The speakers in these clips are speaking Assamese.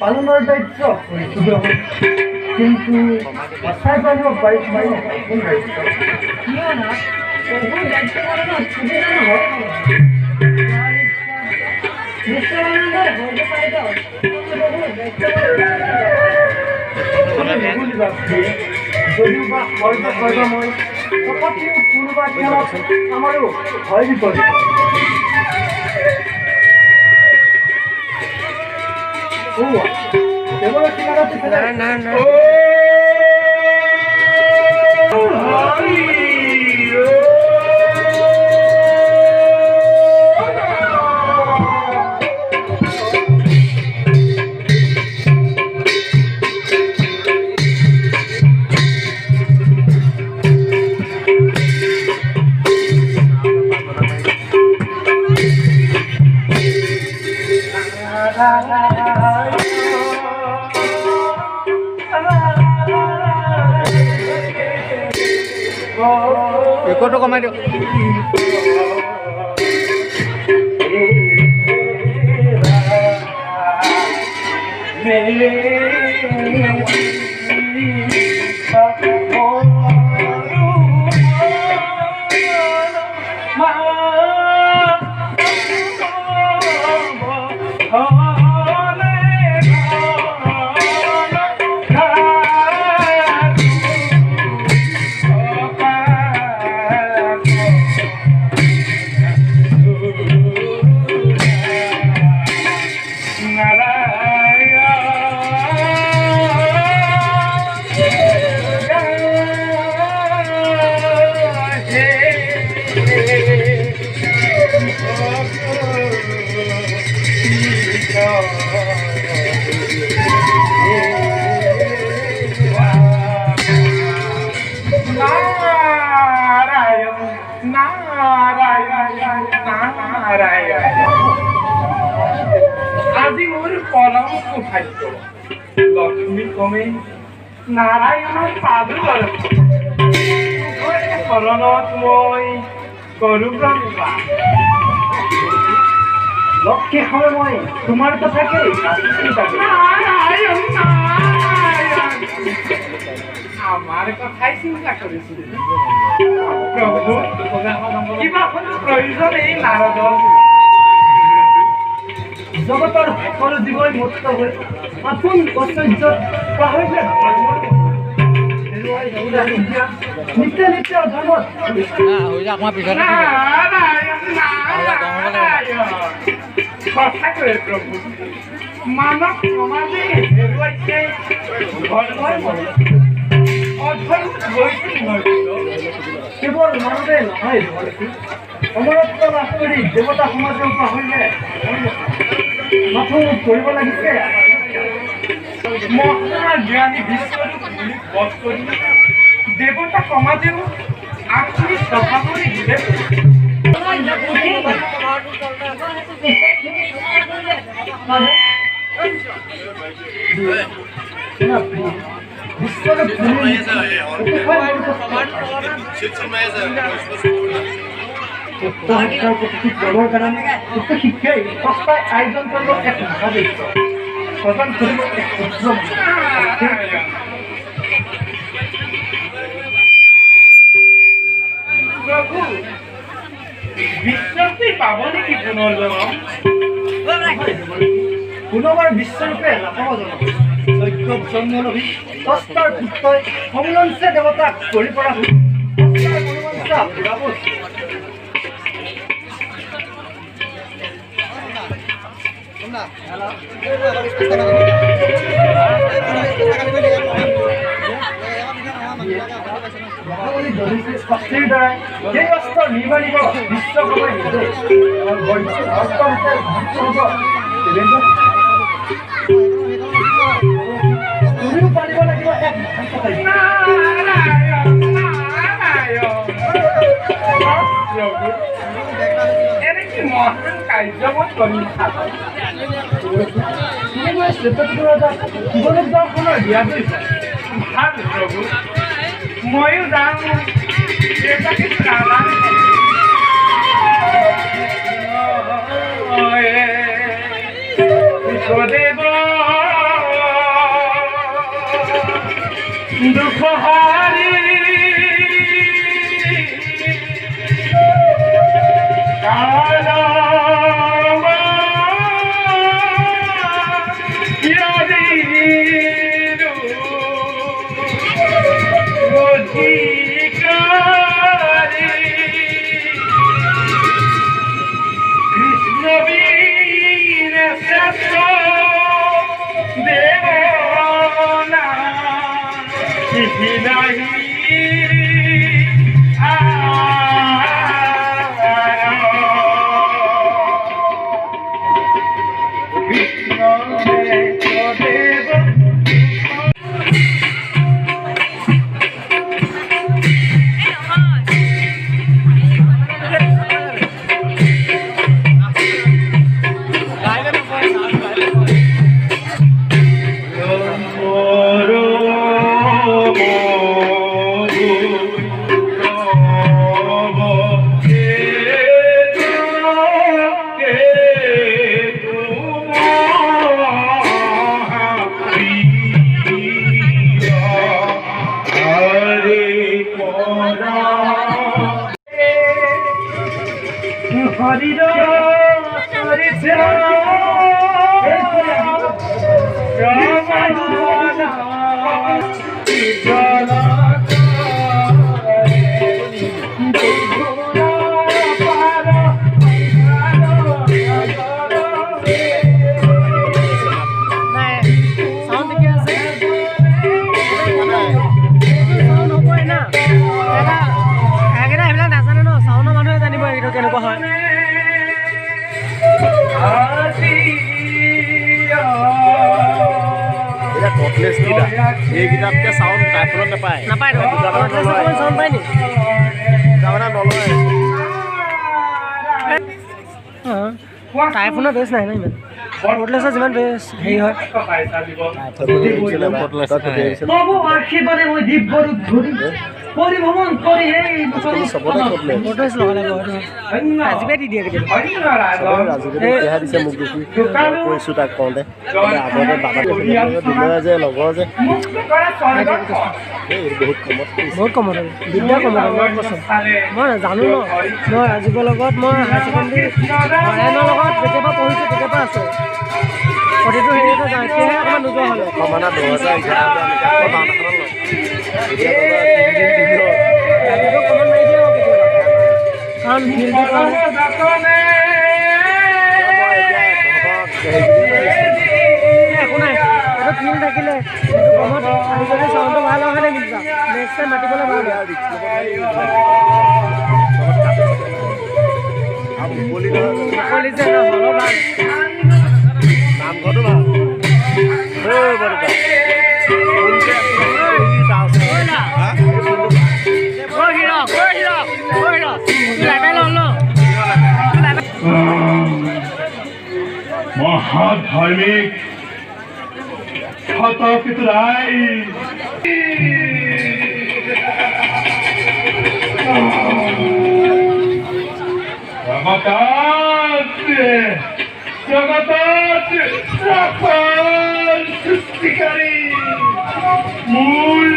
পালনৰ দায়িত্ব কিন্তু আশাই পালিব পাৰিছ নাই কোন দায়িত্ব যদিও বা হয়তো হয়তো মই তথাপিও কোনোবা আমাৰো ভয় বিপদ No. একোটো কমাই দিয়ক আজি মোৰ পৰম সৌভাগ্য লক্ষ্মী কমে নাৰায়ণৰ পাদুলৰ শৰণত মই কৰো প্ৰণিপাত লক্ষ্মী হয় মই তোমাৰ কথাকে নাৰায়ণ নাৰায়ণ আমাৰ কথাই চিন্তা কৰিছিলো প্ৰভু কিবা প্ৰয়োজন এই নাৰদৰ জগতৰ সকলো জীৱই মুক্ত হৈ আপোন ঐশ্বৰ্যত পাহৰিলে নিত্য নিত্য অধৰ্মত সঁচাকৈ প্ৰভু মানৱ সমাজে হেৰুৱাইছে কেৱল মানৱে নহয় অমৰত্ব লাভ কৰি দেৱতা সমাজেও পাহৰিলে মাথো কৰিব লাগিছে মহাজ্ঞানী বিশ্বৰূপ বধ কৰি দেৱতা সমাজেও আঁচনি চফা কৰি দিলে শিক্ষাই সস্তায় আয়োজন কৰিব এক মহাদেশ প্ৰদান কৰিব এক উদ্যম প্ৰভু বিশ্বৰূপে পাব নেকি পুনৰ্জন্ম পুনৰবাৰ বিশ্বৰূপে নাপাব জনম যজ্ঞত জন্ম নভি ষষ্ঠাৰ পুত্ৰই সমলঞ্চে দেৱতাক কৰি পৰা হৈ শক্তিৰ দ্বাৰাই সেই অস্ত্ৰ নিৰ্মাণিব বিশ্বকৰ্মাই তুমিও পাৰিব লাগিব এক এনেকে মহান কাৰ্যমত কৰি শিৱলোক দৰ্শনৰ দিয়া কৰিছে ভাল প্ৰভু ময়ো যাম দেউতাকে বিশ্বদেৱ দুখহাৰী Oh শৰীৰ চৰিছে কেনেকুৱা হয় এটা কটলেছ কিটা এইকেইটাতকৈ চাউণ্ড টাইফলত নাপায় নাপায় চাউণ্ড পায় নি তাৰমানে নলয় টাইফোনৰ বেছ নাই ন ইমান কটলেছৰ যিমান বেছ হেৰি হয় তবু আশীৰ্বাদে মই দিব্যৰূপ ধৰি পৰিভ্ৰমণ কৰি এই চবতে কটলেছ কটলেছ লগালে আজিবাই দি দিয়ে কেতিয়াবা ৰাজুৱে দিছে মোক দেখি কৈছোঁ তাক কওঁতে আগতে বাবা দিলে যে লগৰ যে এই বহুত কমত বিদ্যা কমত মই জানো ন মই ৰাজীৱৰ লগত মই হায়াৰ ছেকেণ্ডেৰী অয়নৰ লগত কেতিয়াবা পঢ়িছোঁ কেতিয়াবা আছোঁ প্ৰতিটো হেৰিতে যাওঁ এতিয়াহে অকণমান নোযোৱা হ'লে মানে 2011 কমন মাৰি দিয়ে আৰু কেতিয়াবা কাৰণ ফিল্ডটো একো নাই এইটো ফিল্ড থাকিলে এইটো কমত আজিকালি চাউণ্ডটো ভাল হয় নে কিন্তু নেক্সট টাইম মাতিবলৈ ভাল মুকলিছে ন হ'লেও ভাল নামঘৰটো ভাল মহাধাৰ্মিক ক্ষতপিতুৰাই জগতাত সৃষ্টিকাৰী মূল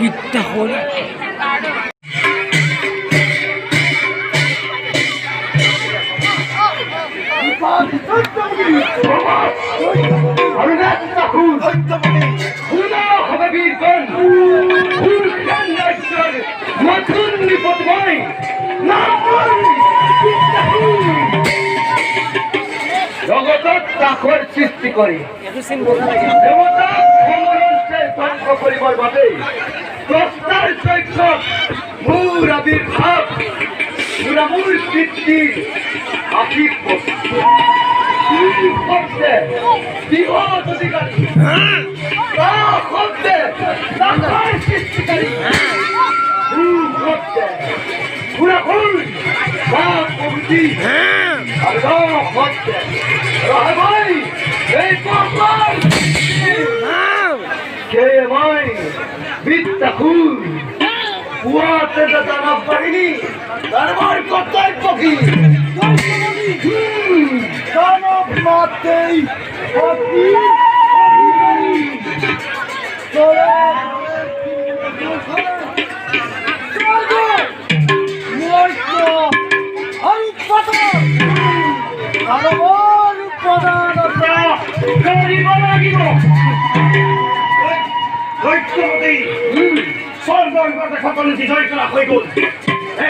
বিদ্যা হ'ল জগতত দাসৰ সৃষ্টি কৰি দেৱতাক ধ্বংস কৰিবৰ বাবে স্ৰষ্টাৰ যজ্ঞত মোৰ আবিৰ্ভাৱ মোৰ কীৰ্তিৰ আশীষ শব্দে বৃহৎ অধিকাৰী শব্দে দাসৰ সৃষ্টিকাৰী শব্দে পুরাকুল বাপ প্রভৃতি আর শব্দে ভাই এই কপাল কে ভাই বিদ্যাকুল পুয়াতে দানব বাহিনী দরবার কর্তব্য কি দানব মাতেই অতি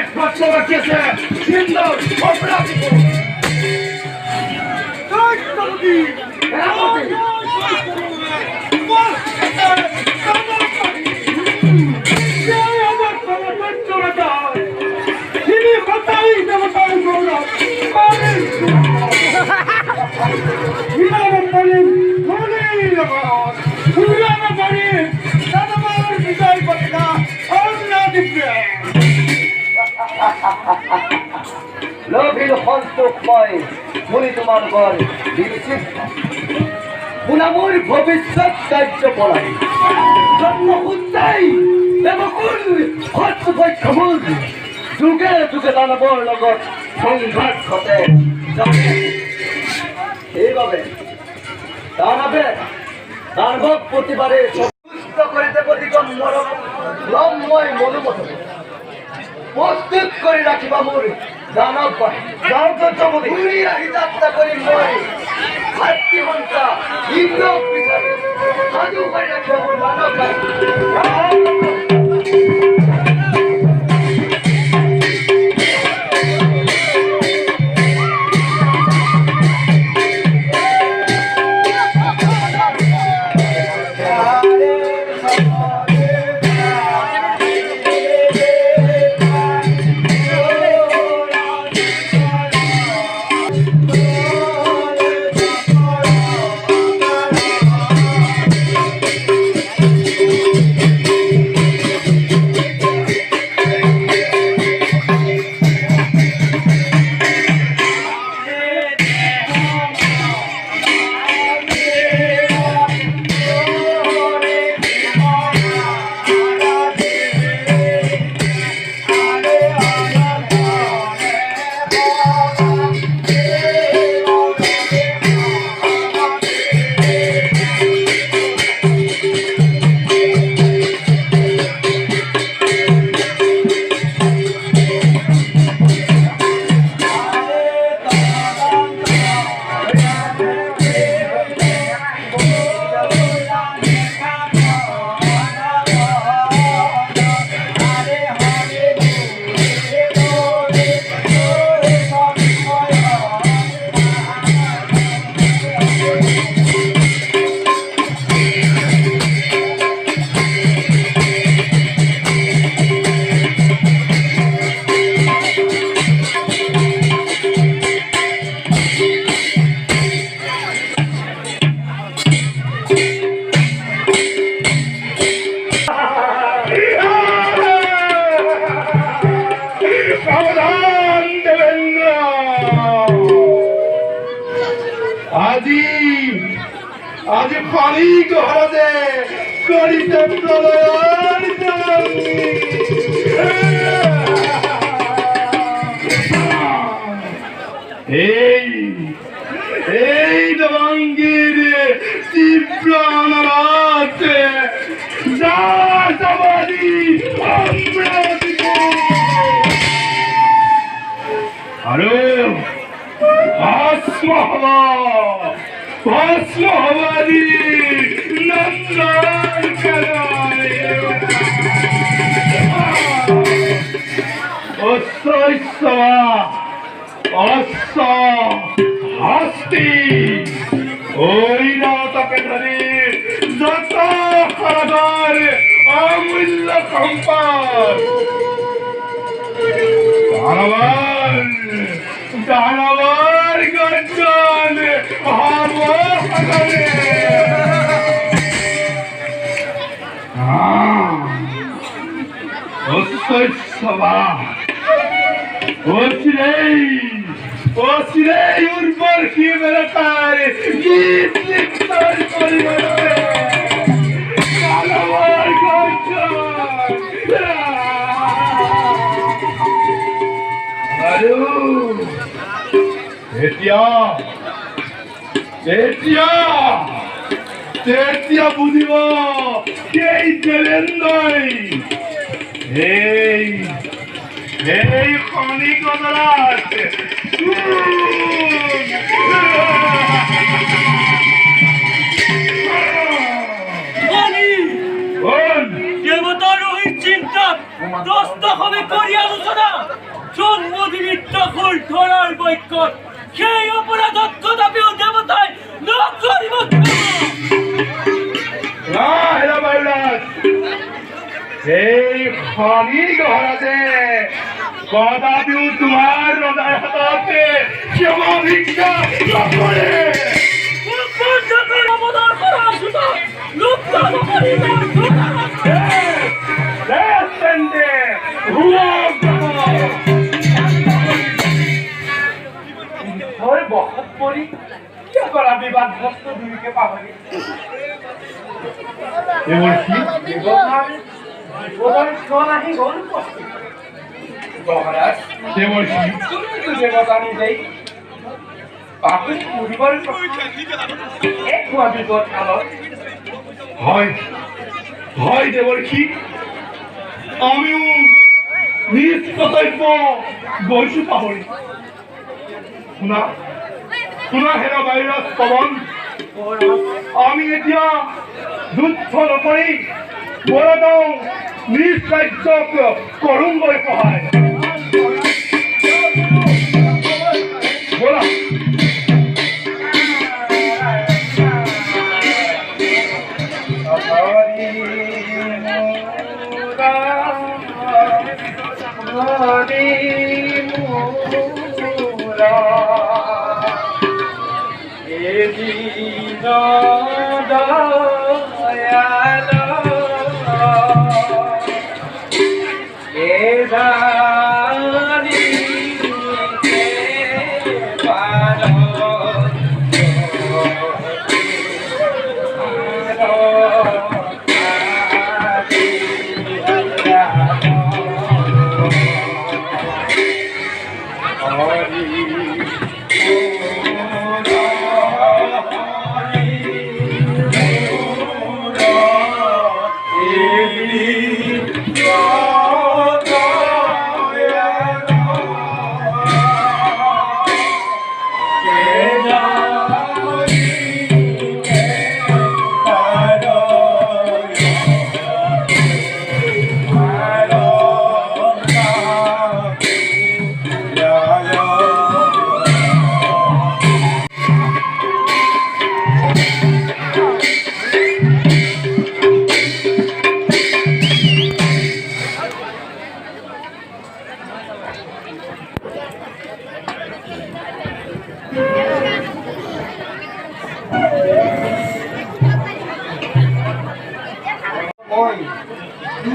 একমাত্র বাকি আছে সুন্দর অপরাধী লোভীর সন্তোষময় মুনি তোমার ঘর বিচ্ছিন্ন গুণামূর ভবিষ্যৎ কার্য পড়াই জন্মসূত্রেই দেবকুল হস্তপক্ষমূল যুগে যুগে দানৱৰ লগত সংঘাত ঘটে সেইবাবে দানৱে দানৱক প্ৰতিবাৰে সন্তুষ্ট কৰিতে প্ৰতিজন মৰম লম্বই মনোমত প্রস্তুত করে রাখিবা মোর দানব ঘুরি রাখি যাত্রা করি মই হাতি মন্ত্রা ইন্দ্র বিচারে সাধু করে রাখিবা মোর দানব আজি পানি ঘৰতে কৰিতে প্ৰলয়ৰ জাননী এই দেৱাংগীৰ তীব্ৰ অনাৰাতে যাবাদি আৰু ভস্ম হবাদি নন্দন কারায় হস্তি ওই নতকে ধরে যত খরগর অমূল্য সম্পদ দানবার গর্জন উর্বর কি বেড়াতার গীত লিপ্তর পরিবর্তে দানবার গর্জন তেতিয়া বুঝিব সেই দেবেন্দ্রই এই খনি কদরাত দেবতার ওই চিন্তা দস্তখমে করি আলোচনা জন্মদিবিদ্যাকুল ধরার বৈকট সেই অপরাধত কদাপিও দেবতায় নকরিব হেৰা বাইৰাজ এই খনি গহৰাজে কদাপিও তোমাৰ ৰজাৰ হাততে ক্ষমা ভিক্ষা নকৰে অবদান কৰা সুতা লুপ্ত নকৰি বসত পৰি কিয় কৰা বিবাদগ্ৰস্ত দুয়োকে পাহৰি হয় দেৱৰ্ষি আমিও নিজ কৰ্তব্য গৈছো পাহৰি শুনা শুনা হেৰা বাইৰাজ পৱন আমি এতিয়া যুদ্ধ নকৰি বৰদৌ নিজ ৰাজ্যক কৰোঁগৈ সহায় বলা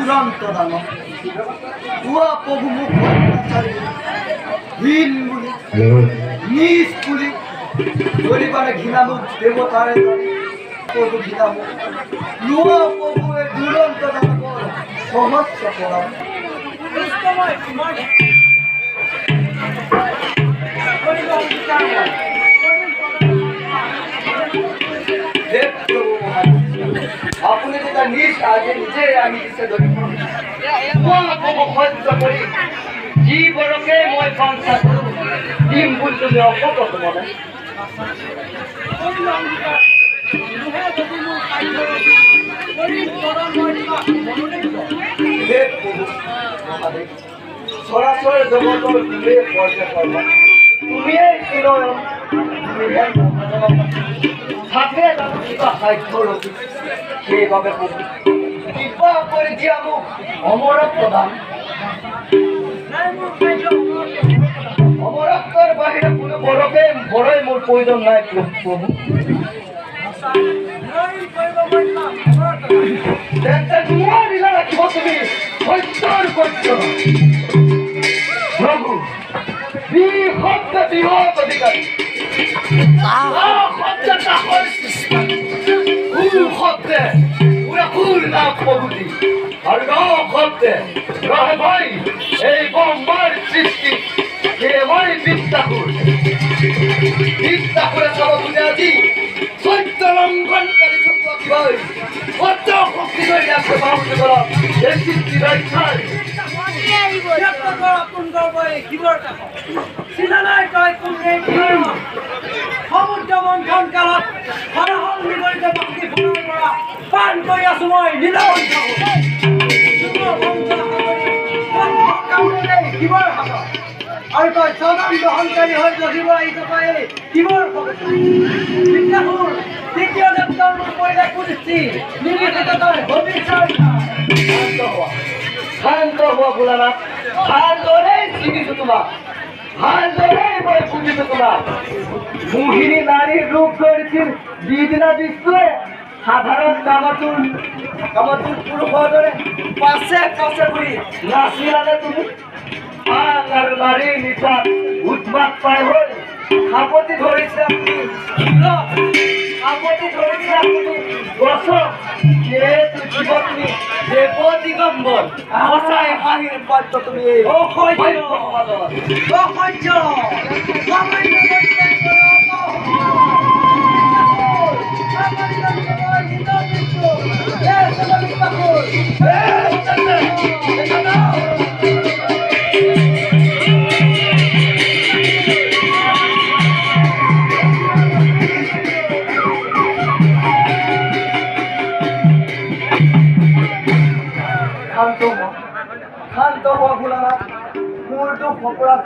দুরন্ত দানব তুয়া প্রভু মুখ হীন বলি নিজ বলি গরিবারে ঘৃণামুখ দেবতারে প্রভু ঘৃণামুখ লুয়া প্রভু এ দুরন্ত দানব সমস্ত পড়াম আপনি যেটা নিজ আগে নিজে আমি দিছে ধরি সহ্য করি যি বৰকে মই সংসা কৰো দিম বুলি তুমি অকত মনে সৰাসৰি জগতৰ তুমিয়ে পৰ্যায় পাবা তুমিয়ে থাকে কিবা সাধ্য ৰখি সেইভাবে কিবা কৰি দিয়া মোক অমৰক প্ৰদান অমৰত্বৰ বাহিৰে কোনো বড়ই মোৰ প্ৰয়োজন নাই প্ৰভু তেন্তে তোমাৰ লীলা ৰাখিব তুমি সত্যৰ সত্য প্ৰভু বিশব্দ বৃহৎ অধিকাৰী শব্দে পুরা ফুল না প্রভুতি আর শব্দে রহে ভাই এই ব্রহ্মার সৃষ্টি কেবল বিদ্যাকুরে সব বুঝে আছি সত্য লঙ্ঘনকারী শক্তি ভাই সত্য শক্তি ধরে রাখতে বাউন্ড করা এই সৃষ্টি রক্ষায় সমুদ্র মন্থন কালত হৰহৰ নিগৰিত ভক্তি ফুলৰ পৰা পান কৰি আছো মই নীলকণ্ঠ কিবৰ ভাষা আৰু তই জনম গ্ৰহণকাৰী হৈ বহিব আহিছ তই কিবৰ বিদ্যাসুৰ তৃতীয় দেৱতাৰ মোৰ পৰিলে কুদৃষ্টি নিৰ্বিঘ্নিত তই ভৱিষ্যত শান্ত হোৱা ভোলানাথ ভালদৰে চিনিছোঁ তোমাক ভালদৰে মই বুজিছোঁ তোমাক মোহিনী নাৰীৰ ৰূপ ধৰিছিল যিদিনা বিষ্ণুৱে সাধাৰণ কামতুৰ পুৰুষৰ দৰে পাছে পাছে ঘূৰি নাচিলানে তুমি আৰু নাৰীৰ নিচাত উৎপাত পাই হৈ সাৱটি ধৰিছে আপুনি সাৱটি ধৰিছে আপুনি গছক যিহেতু জীৱ তুমি দেৱ দিগম্বৰ সঁচাই হাঁহিৰ পাত্ৰ তুমি শান্ত হোৱা ভোলানাথ মোৰ দুখ অপৰাধ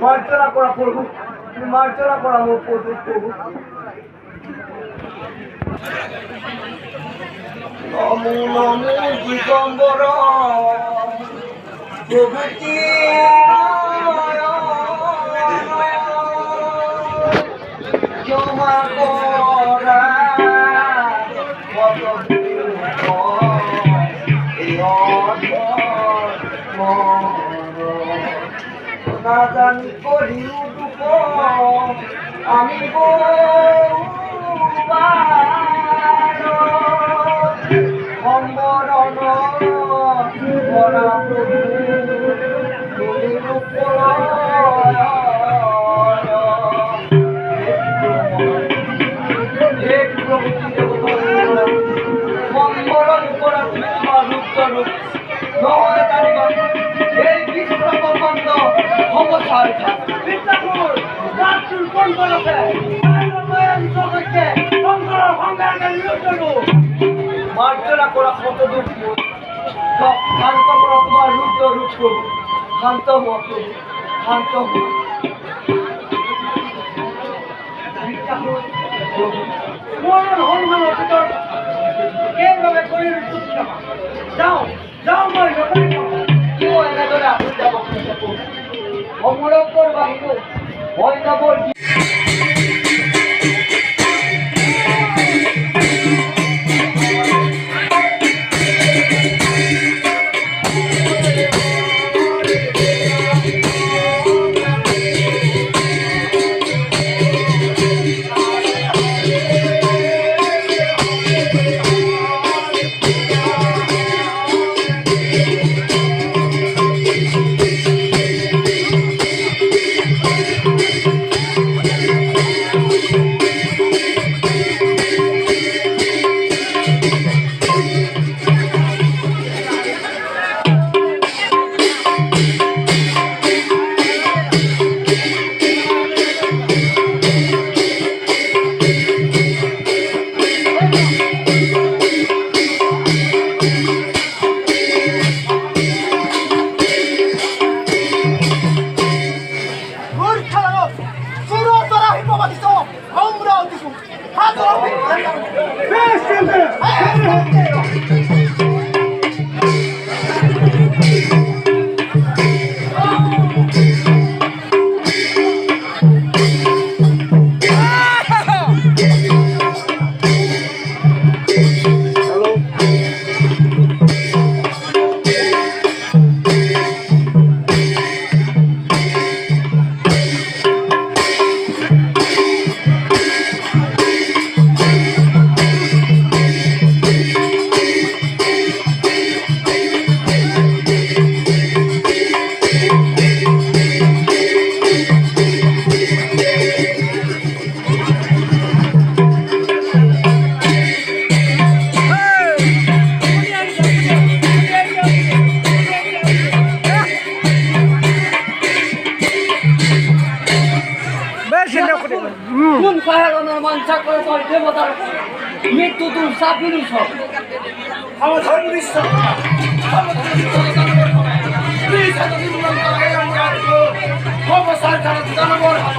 মাৰ্জনা কৰা প্ৰভু তুমি মাৰ্জনা কৰা মোৰ প্ৰভু নমো নমো দিগম্বৰ প্ৰভুতি ক্ষমা কৰা নাজানি কৰিও দুখ আমি সম্বৰণ কৰা প্ৰভু তুমি সম্বৰণ কৰা তুমি তোমাৰ ৰূপ নহ'লে জানিবা এই বিশ্ব ব্ৰহ্মাণ্ড সমস্যাৰ বিদ্যাসুৰ ৰাজটোৰ কোন কোন আছে মাৰ্জনা কৰা শতদূত শান্ত কৰা তোমাৰ ৰুদ্ৰ ৰূপ প্ৰভু শান্ত হোৱা প্ৰভু শান্ত হোৱা বিদ্যাসুৰ প্ৰভু মোৰ সন্মান অতীতৰ এইভাৱে কৰি যাওঁ মই কিয় এনেদৰে আপুনি যাব অমূলকৰ বাহিৰে মই যাব কোন পাহাড়নের মানসা করে তোর দেবতার মৃত্যু তুল সাপিনি সব আমার ধর্ম বিশ্বাস সালতানাত জনগণ হব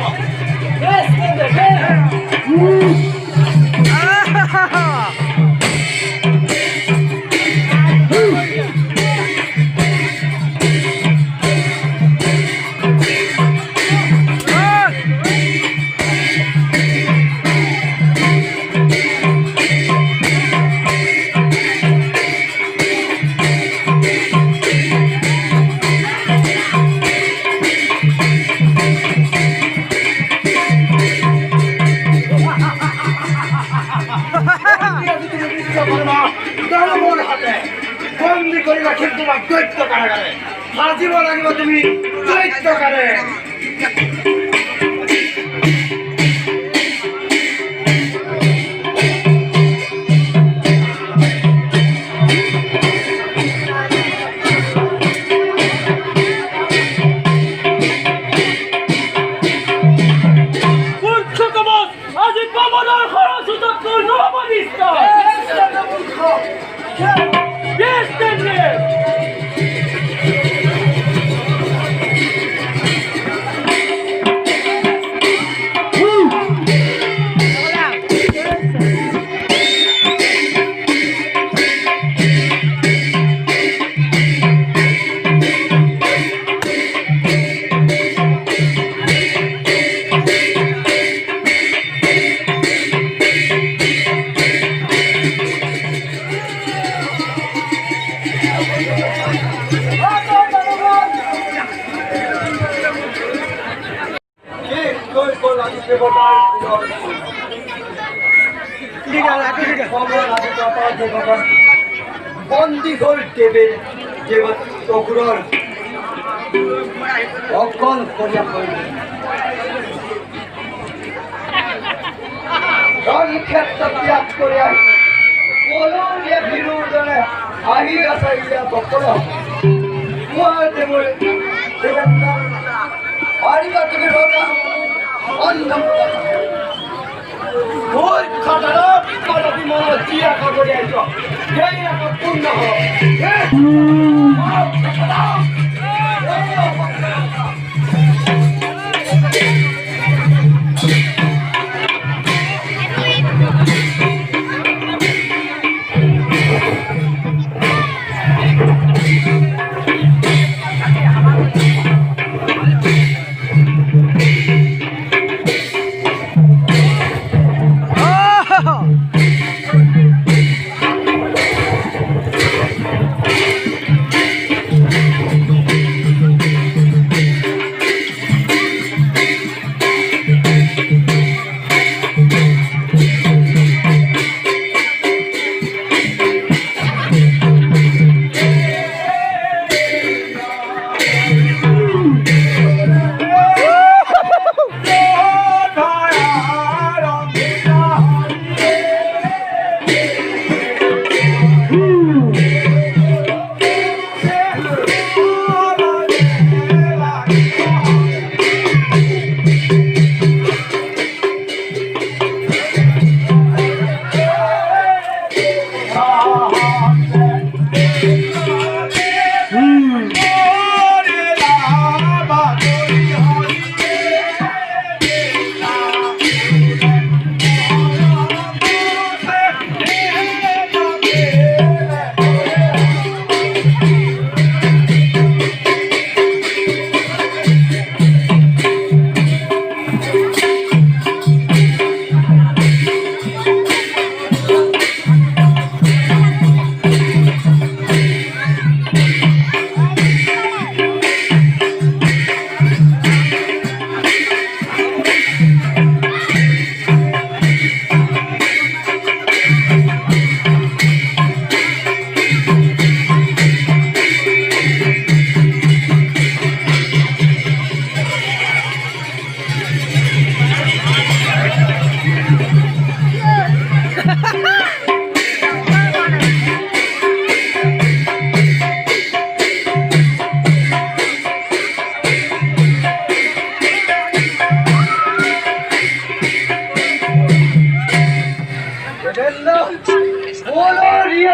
জনগণ হাতে বন্দি করে রাখি তোমার দৈত্য কারাগারে হাজিব লাগিব তুমি দৈত্য কারে আজি কমলৰ খৰচ উঠত নবনিষ্ঠ Yes, Daniel! বন্দী হল দেবের দেবত অগ্রর অকল করিয়া পড়বে ক্ষেত্র ত্যাগ করিয়া পলরিয়া ভিড়ুর জনে আহি আসাইয়া বকল মহাদেবরে আরিবা তুমি রোজা অন্ধ ওই খাটারা পাটাতি মনে চিয়া খবরে আইছ এই একটা পূর্ণ হোক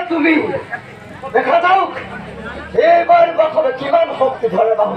তুমি দেখা যাও এবার বাবা কিমান শক্তি ধরে বাবা